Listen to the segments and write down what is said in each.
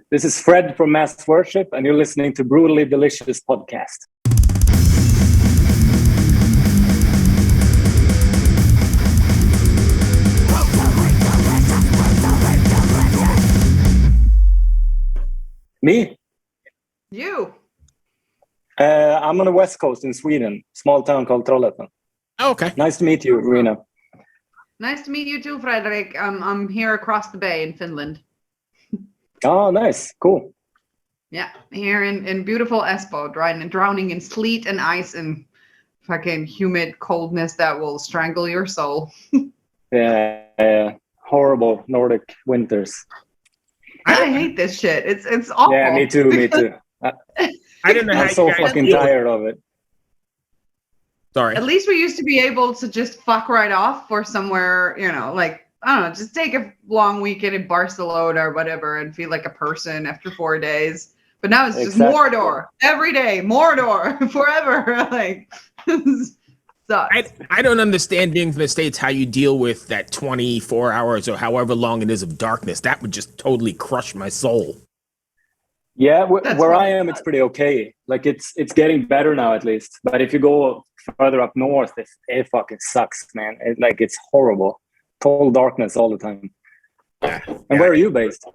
This is Fred from Mass Worship, and you're listening to Brutally Delicious Podcast. Me? You. I'm on the west coast in Sweden, small town called Trollhättan. Oh, okay. Nice to meet you, Rena. Nice to meet you too, Frederick. I'm here across the bay in Finland. Oh, nice. Cool. Yeah, here in beautiful Espoo, drowning in sleet and ice and fucking humid coldness that will strangle your soul. Yeah, horrible Nordic winters. I hate this shit. It's awful. Yeah, me too. I don't know how I'm so you guys fucking deal with it. tired of it. Sorry. At least we used to be able to just fuck right off for somewhere, like, I don't know, just take a long weekend in Barcelona or whatever and feel like a person after 4 days. But now it's just Mordor every day, Mordor forever. Like, sucks. I don't understand being from the States how you deal with that 24 hours or however long it is of darkness. That would just totally crush my soul. Yeah, where I am, it's pretty okay. Like it's getting better now at least. But if you go further up north, it fucking sucks, man. It's horrible. Total darkness all the time. Yeah. And where are you based?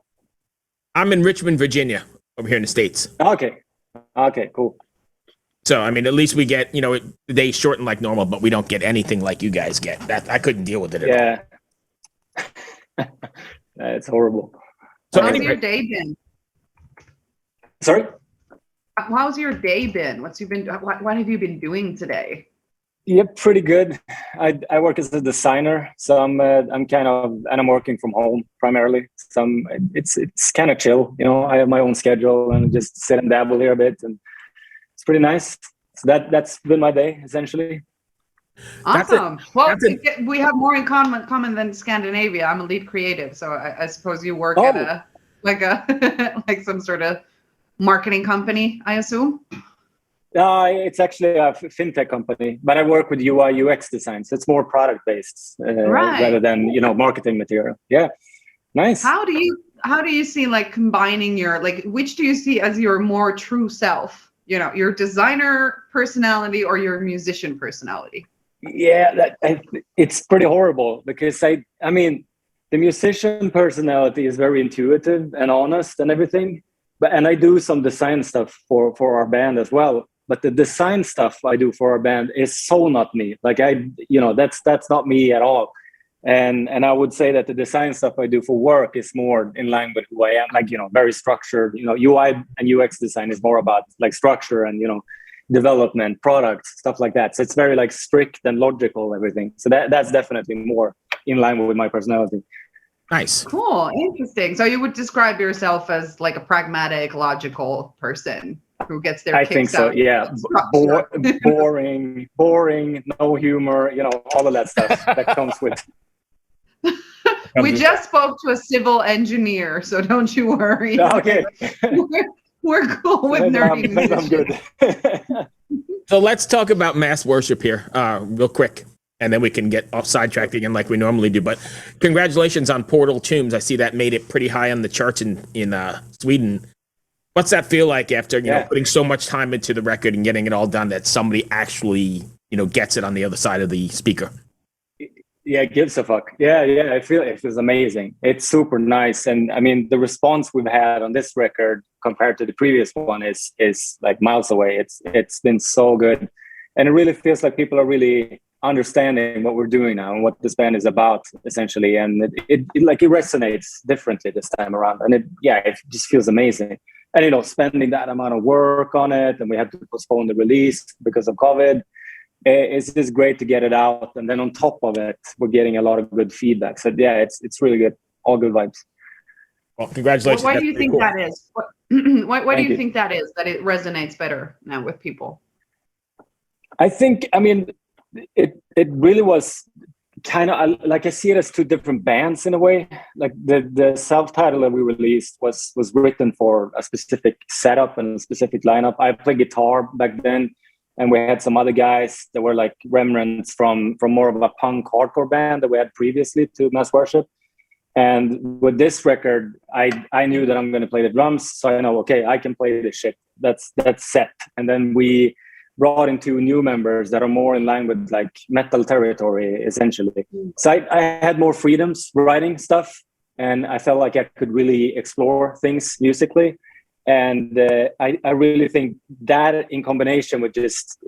I'm in Richmond, Virginia, over here in the States. Okay, cool. So, I mean, at least we get, the days shortened like normal, but we don't get anything like you guys get. That I couldn't deal with it at all. It's horrible. So How's your day been? Sorry? How's your day been? What have you been doing today? Yeah, pretty good. I work as a designer, so I'm working from home primarily. So it's kind of chill, I have my own schedule and just sit and dabble here a bit, and it's pretty nice. So that's been my day essentially. Awesome. Well, we have more in common than Scandinavia. I'm a lead creative, so I suppose you work at a like some sort of marketing company, I assume. It's actually a fintech company, but I work with UI UX design, so it's more product based rather than marketing material. Yeah, nice. How do you see like combining which do you see as your more true self? Your designer personality or your musician personality? Yeah, it's pretty horrible because I mean the musician personality is very intuitive and honest and everything, and I do some design stuff for our band as well. But the design stuff I do for our band is so not me. Like that's not me at all. And I would say that the design stuff I do for work is more in line with who I am. Like very structured. UI and UX design is more about like structure and development, products, stuff like that. So it's very like strict and logical, everything. So that's definitely more in line with my personality. Nice. Cool. Interesting. So you would describe yourself as like a pragmatic, logical person who gets their kicks think so. out. Yeah. Boring, no humor, all of that stuff that comes with. We just spoke to a civil engineer, so don't you worry. Okay. We're cool with nerdy musicians. I'm good. So let's talk about Mass Worship here real quick, and then we can get off sidetracked again like we normally do. But congratulations on Portal Tombs. I see that made it pretty high on the charts in Sweden. What's that feel like after putting so much time into the record and getting it all done that somebody actually gets it on the other side of the speaker? Yeah, gives a fuck. Yeah. I feel it was amazing. It's super nice, and I mean the response we've had on this record compared to the previous one is like miles away. It's been so good, and it really feels like people are really understanding what we're doing now and what this band is about essentially, and it resonates differently this time around, and it just feels amazing. And spending that amount of work on it, and we had to postpone the release because of COVID. It's just great to get it out, and then on top of it, we're getting a lot of good feedback. So yeah, it's really good. All good vibes. Well, congratulations. Why do you think that is? Why do you think that is? That it resonates better now with people? I think, it really was kind of like I see it as two different bands in a way. Like the self-title that we released was written for a specific setup and a specific lineup. I played guitar back then, and we had some other guys that were like remnants from more of a punk hardcore band that we had previously to Mass Worship. And with this record, I knew that I'm going to play the drums, so I know, okay, I can play this shit. That's set. And then we brought in 2 new members that are more in line with like metal territory, essentially. So I had more freedoms writing stuff, and I felt like I could really explore things musically. And I really think that in combination with just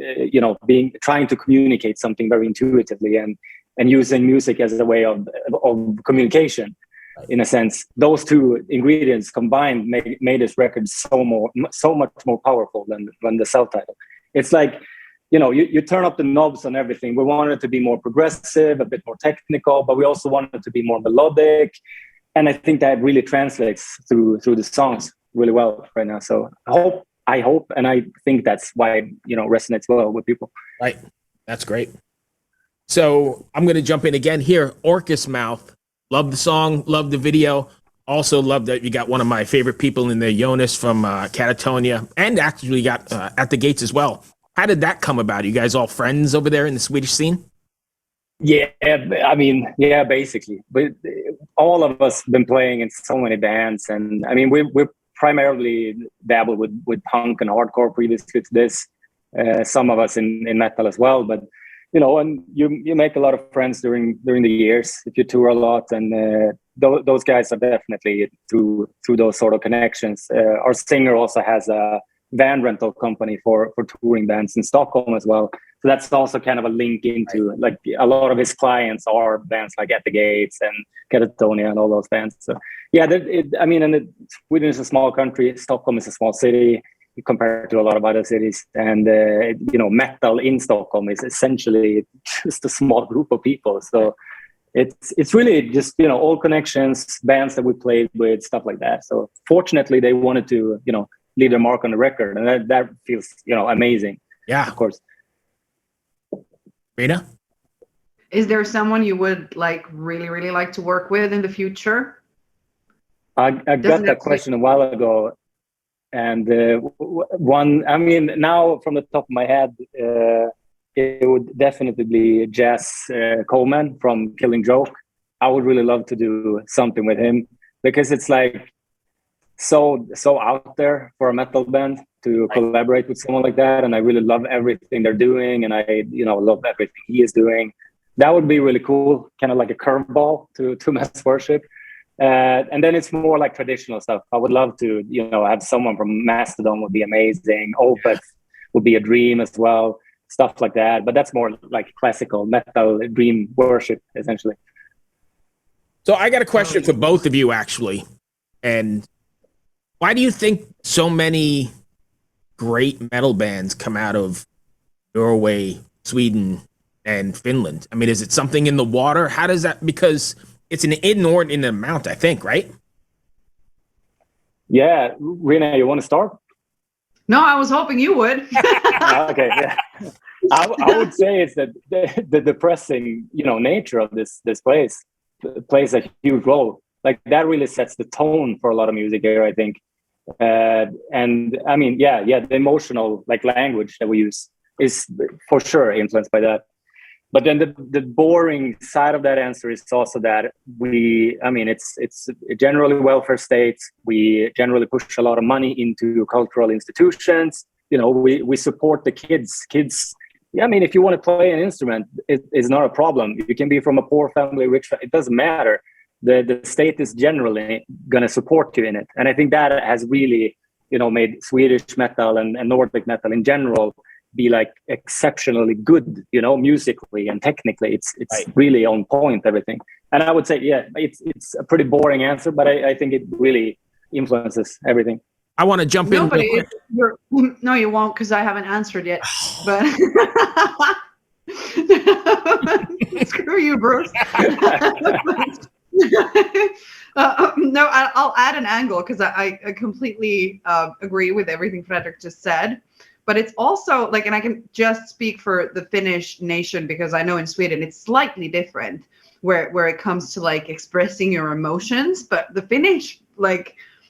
trying to communicate something very intuitively and using music as a way of communication, in a sense, those 2 ingredients combined made this record so much more powerful than the self-title. It's like, you turn up the knobs on everything. We wanted it to be more progressive, a bit more technical, but we also wanted it to be more melodic. And I think that really translates through the songs really well right now. So I hope, and I think that's why it, resonates well with people. Right. That's great. So I'm going to jump in again here. Orcus Mouth. Love the song. Love the video. Also love that you got one of my favorite people in there, Jonas from Catatonia, and actually got At the Gates as well. How did that come about? Are you guys all friends over there in the Swedish scene? Yeah, I mean, yeah, basically. But all of us been playing in so many bands, and I mean, we're primarily dabbled with punk and hardcore previously to this. Some of us in metal as well, but and you make a lot of friends during the years if you tour a lot, and those guys are definitely through those sort of connections. Our singer also has a van rental company for touring bands in Stockholm as well. So that's also kind of a link into like a lot of his clients are bands like At the Gates and Catatonia and all those bands. So yeah, Sweden is a small country. Stockholm is a small city compared to a lot of other cities, and metal in Stockholm is essentially just a small group of people. So it's really just all connections, bands that we played with, stuff like that. So fortunately, they wanted to leave their mark on the record, and that feels amazing. Yeah, of course. Rena, is there someone you would really like to work with in the future? I got that question a while ago. And now from the top of my head, it would definitely be Jess Coleman from Killing Joke. I would really love to do something with him because it's like so out there for a metal band to collaborate with someone like that. And I really love everything they're doing, and I love everything he is doing. That would be really cool, kind of like a curveball to Mass Worship. And then it's more like traditional stuff. I would love to, have someone from Mastodon would be amazing. Opeth would be a dream as well, stuff like that. But that's more like classical metal dream worship, essentially. So I got a question for both of you, actually. And why do you think so many great metal bands come out of Norway, Sweden, and Finland? I mean, is it something in the water? How does that, because it's an inordinate amount, I think, right? Yeah. Rena, you want to start? No, I was hoping you would. Okay. Yeah. I would say it's that the depressing, nature of this place plays a huge role. Like that really sets the tone for a lot of music here, I think. And I mean, the emotional language that we use is for sure influenced by that. But then the boring side of that answer is also that it's generally welfare states. We generally push a lot of money into cultural institutions. We support the kids. Kids, if you want to play an instrument, it is not a problem. You can be from a poor family, rich family. It doesn't matter. The state is generally going to support you in it. And I think that has really, made Swedish metal and Nordic metal in general be exceptionally good, musically and technically. It's really on point, everything. And I would say, it's a pretty boring answer, but I think it really influences everything. I want to jump in. No, you won't, because I haven't answered yet. But screw you, Bruce. No, I'll add an angle because I completely agree with everything Fredrik just said. But it's also and I can just speak for the Finnish nation because I know in Sweden it's slightly different where it comes to expressing your emotions. But the Finnish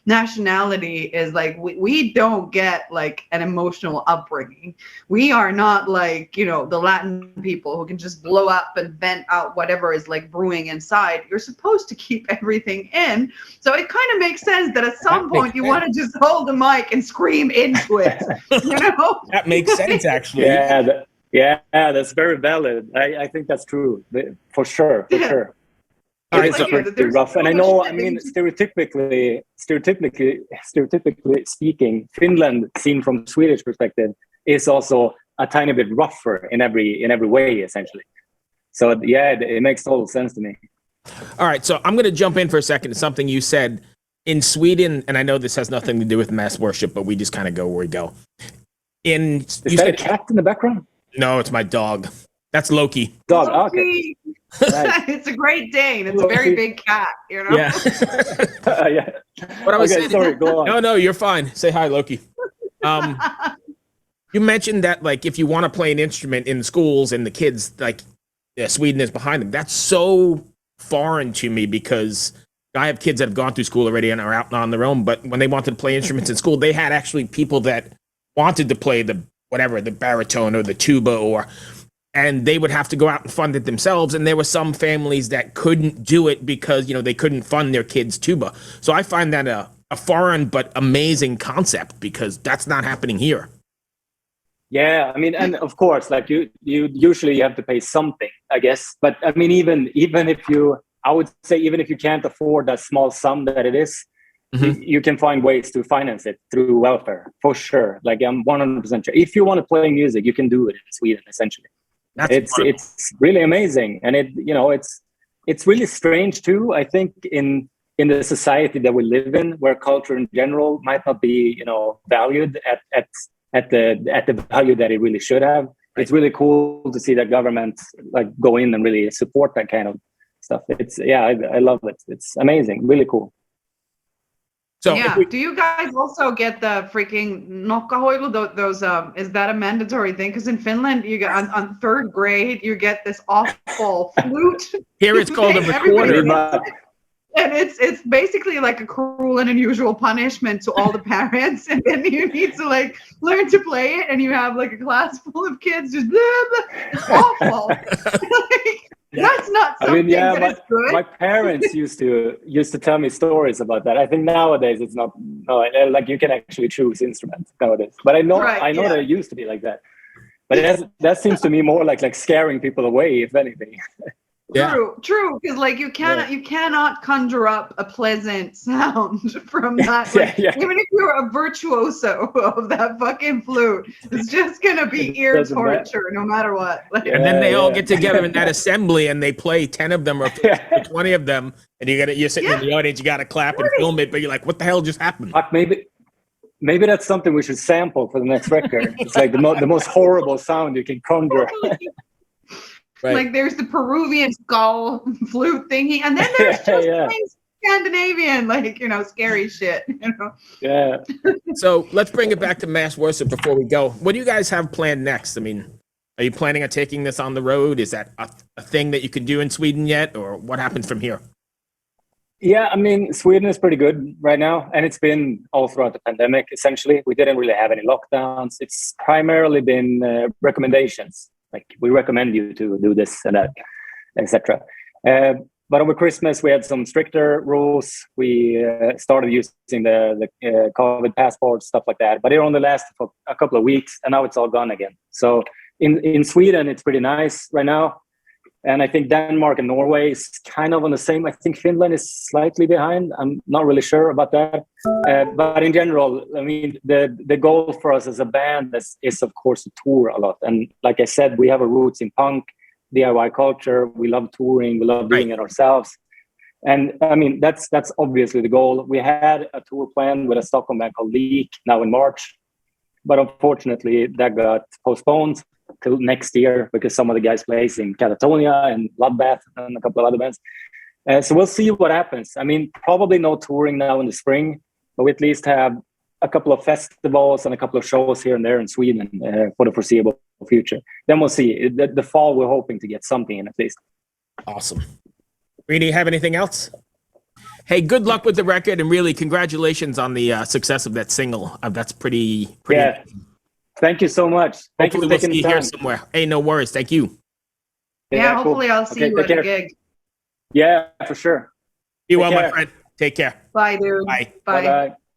nationality is like we don't get like an emotional upbringing. We are not like, you know, the Latin people who can just blow up and vent out whatever is like brewing inside. You're supposed to keep everything in. So it kind of makes sense that at some point you want to just hold the mic and scream into it. You know? That makes sense, actually. Yeah, that's very valid. I think that's true. For sure. It is pretty rough. And I know, I mean, stereotypically speaking, Finland, seen from Swedish perspective, is also a tiny bit rougher in every way, essentially. So yeah, it makes total sense to me. All right, so I'm going to jump in for a second to something you said. In Sweden, and I know this has nothing to do with mass worship, but we just kind of go where we go. Is that a cat in the background? No, it's my dog. That's Loki. Dog, Loki. Okay. Nice. It's a Great Dane. It's a very big cat, you know? Yeah. Yeah. What I was saying, sorry, go on. No, you're fine. Say hi, Loki. You mentioned that, like, if you want to play an instrument in schools and the kids, like, Sweden is behind them. That's so foreign to me because I have kids that have gone through school already and are out on their own. But when they wanted to play instruments in school, they had actually people that wanted to play the baritone or the tuba, and they would have to go out and fund it themselves. And there were some families that couldn't do it because, you know, they couldn't fund their kids' tuba. So I find that a foreign but amazing concept because that's not happening here. Yeah, I mean, and of course, like you usually have to pay something, I guess. But I mean, even if you can't afford that small sum that it is, you can find ways to finance it through welfare, for sure. Like I'm 100% sure. If you want to play music, you can do it in Sweden, essentially. It's really amazing, and it's really strange too. I think in the society that we live in, where culture in general might not be, you know, valued at the value that it really should have. Right. It's really cool to see that governments like go in and really support that kind of stuff. I love it. It's amazing, really cool. So yeah, do you guys also get the freaking nokkahoilu? Those is that a mandatory thing? Because in Finland, you get on third grade, you get this awful flute. Here it's called a recorder. And it's basically like a cruel and unusual punishment to all the parents, and then you need to like learn to play it, and you have like a class full of kids just blah, blah. It's awful. That's not something that is good. My parents used to tell me stories about that. I think nowadays it's not like you can actually choose instruments nowadays. But I know that it used to be like that. But that seems to me more like scaring people away, if anything. Yeah. True, because like you cannot conjure up a pleasant sound from that. Like, even if you're a virtuoso of that fucking flute, it's just gonna be ear torture no matter what. Like, and then they all get together in that assembly and they play 10 of them or 20 of them, and you're sitting in the audience, you gotta clap and film it, but you're like, what the hell just happened? But maybe that's something we should sample for the next record. It's like the most horrible sound you can conjure. Right. Like there's the Peruvian skull flute thingy, and then there's just Scandinavian, like, you know, scary shit, you know. Yeah. So let's bring it back to mass worship before we go. What do you guys have planned next? I mean, are you planning on taking this on the road? Is that a thing that you could do in Sweden yet, or what happens from here? Yeah, I mean, Sweden is pretty good right now, and it's been all throughout the pandemic, essentially. We didn't really have any lockdowns. It's primarily been recommendations. Like, we recommend you to do this and that, etc. But over Christmas, we had some stricter rules. We started using the COVID passports, stuff like that. But it only lasted for a couple of weeks, and now it's all gone again. So in Sweden, it's pretty nice right now. And I think Denmark and Norway is kind of on the same. I think Finland is slightly behind. I'm not really sure about that. But in general, I mean, the goal for us as a band is of course to tour a lot. And like I said, we have a roots in punk, DIY culture. We love touring. We love doing it ourselves. And I mean, that's obviously the goal. We had a tour plan with a Stockholm band called Leak now in March. But unfortunately, that got postponed till next year because some of the guys plays in Catatonia and Bloodbath and a couple of other bands. So we'll see what happens. I mean, probably no touring now in the spring, but we at least have a couple of festivals and a couple of shows here and there in Sweden for the foreseeable future. Then we'll see. The fall, we're hoping to get something in at least. Awesome. Reedy, have anything else? Hey, good luck with the record, and really congratulations on the success of that single. That's pretty. Yeah. Thank you so much. Thank Hopefully you for we'll taking see the you here time. somewhere. Hey, no worries. Thank you. Yeah, cool. hopefully I'll see Okay, you take at a care. gig. Yeah, for sure. Be Take well, my care. friend. Take care. Bye, dude. Bye. Bye. Bye-bye.